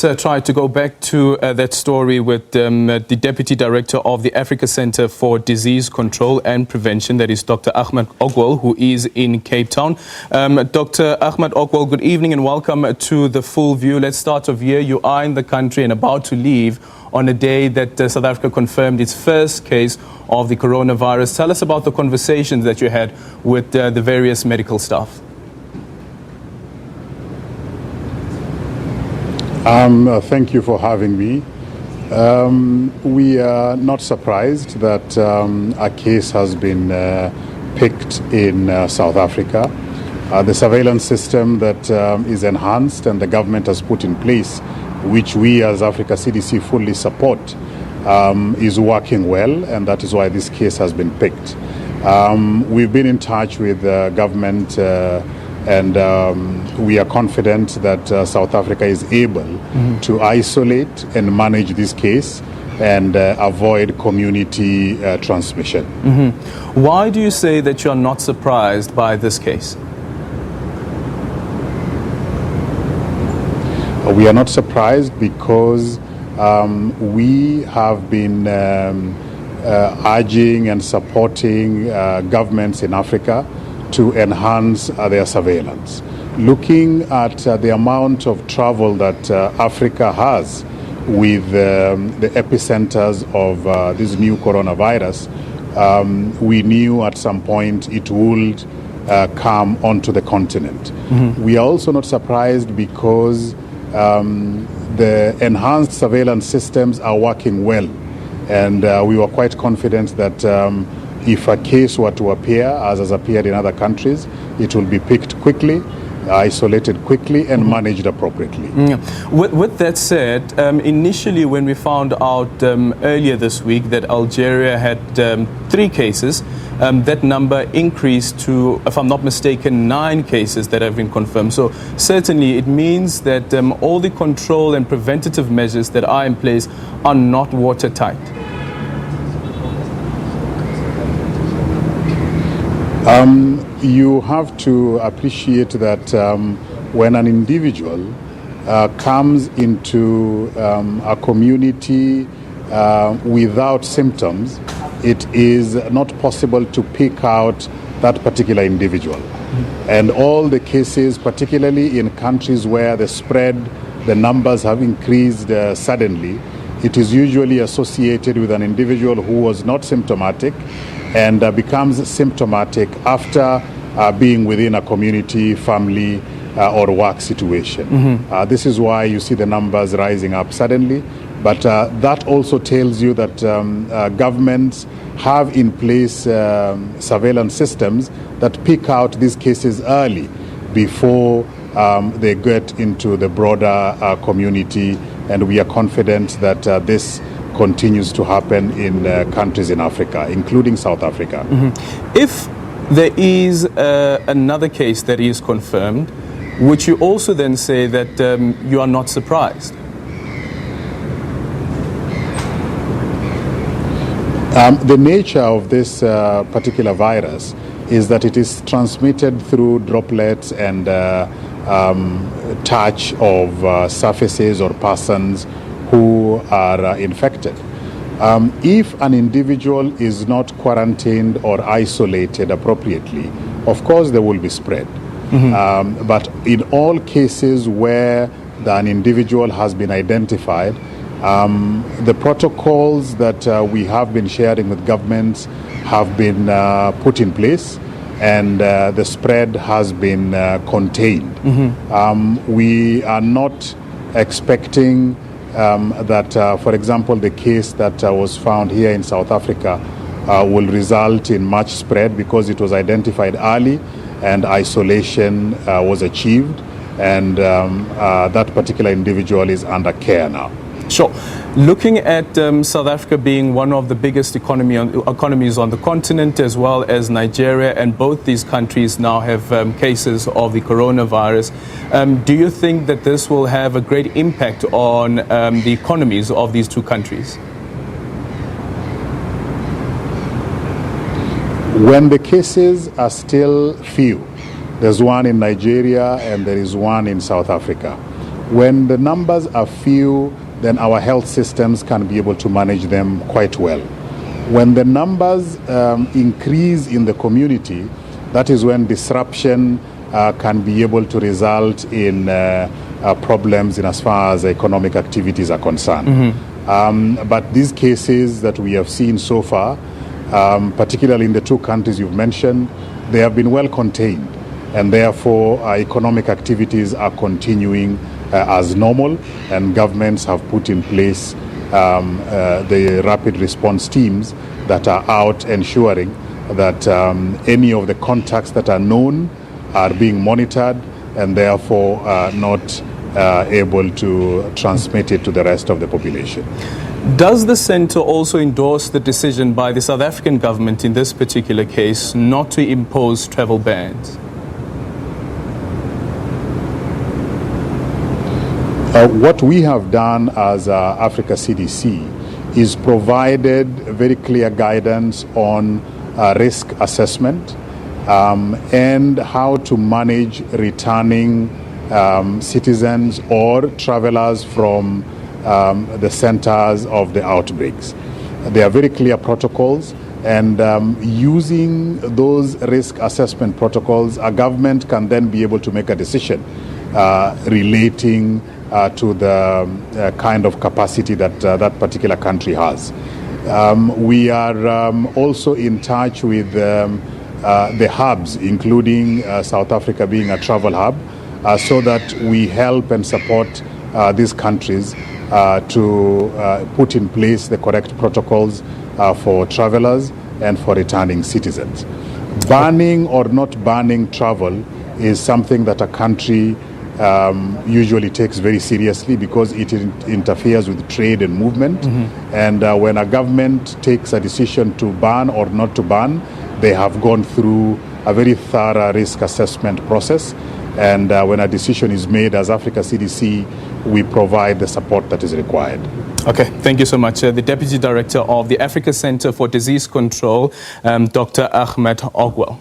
Try to go back to that story with the Deputy Director of the Africa Centre for Disease Control and Prevention, that is Dr. Ahmed Ogwell, who is in Cape Town. Dr. Ahmed Ogwell, good evening and welcome to The Full View. Let's start off here. You are in the country and about to leave on a day that South Africa confirmed its first case of the coronavirus. Tell us about the conversations that you had with the various medical staff. Thank you for having me. We are not surprised that a case has been picked in South Africa. The surveillance system that is enhanced and the government has put in place, which we as Africa CDC fully support, is working well, and that is why this case has been picked. We've been in touch with the government and we are confident that South Africa is able to isolate and manage this case and avoid community transmission. Why do you say that you are not surprised by this case? We are not surprised because we have been urging and supporting governments in Africa to enhance their surveillance. Looking at the amount of travel that Africa has with the epicenters of this new coronavirus, we knew at some point it would come onto the continent. We are also not surprised because the enhanced surveillance systems are working well, and we were quite confident that if a case were to appear, as has appeared in other countries, it will be picked quickly, isolated quickly, and managed appropriately. With that said, initially when we found out earlier this week that Algeria had 3 cases, that number increased to, if I'm not mistaken, 9 cases that have been confirmed. So certainly it means that all the control and preventative measures that are in place are not watertight. You have to appreciate that when an individual comes into a community without symptoms, it is not possible to pick out that particular individual. And all the cases, particularly in countries where the numbers have increased suddenly, it is usually associated with an individual who was not symptomatic and becomes symptomatic after being within a community, family, or work situation. This is why you see the numbers rising up suddenly. But that also tells you that governments have in place surveillance systems that pick out these cases early before they get into the broader community. And we are confident that this continues to happen in countries in Africa, including South Africa. If there is another case that is confirmed, would you also then say that you are not surprised? The nature of this particular virus is that it is transmitted through droplets and touch of surfaces or persons who are infected. If an individual is not quarantined or isolated appropriately, of course there will be spread. But in all cases where an individual has been identified, the protocols that we have been sharing with governments have been put in place, and the spread has been contained. We are not expecting that, for example, the case that was found here in South Africa will result in much spread because it was identified early and isolation was achieved, and that particular individual is under care now. Sure. Looking at South Africa being one of the biggest economies on the continent, as well as Nigeria, and both these countries now have cases of the coronavirus, do you think that this will have a great impact on the economies of these 2 countries? When the cases are still few, there's one in Nigeria and there is one in South Africa. When the numbers are few, then our health systems can be able to manage them quite well. When the numbers increase in the community, that is when disruption can be able to result in problems in as far as economic activities are concerned. But these cases that we have seen so far, particularly in the two countries you've mentioned, they have been well contained, and therefore economic activities are continuing as normal, and governments have put in place the rapid response teams that are out ensuring that any of the contacts that are known are being monitored and therefore not able to transmit it to the rest of the population. Does the centre also endorse the decision by the South African government in this particular case not to impose travel bans? What we have done as Africa CDC is provided very clear guidance on risk assessment and how to manage returning citizens or travelers from the centers of the outbreaks. There are very clear protocols, and using those risk assessment protocols, a government can then be able to make a decision relating to the kind of capacity that that particular country has. We are also in touch with the hubs, including South Africa being a travel hub, so that we help and support these countries to put in place the correct protocols for travelers and for returning citizens. Banning or not banning travel is something that a country usually takes very seriously because it interferes with trade and movement. And when a government takes a decision to ban or not to ban, they have gone through a very thorough risk assessment process. And when a decision is made as Africa CDC, we provide the support that is required. Okay, thank you so much. The Deputy Director of the Africa Centre for Disease Control, Dr. Ahmed Ogwell.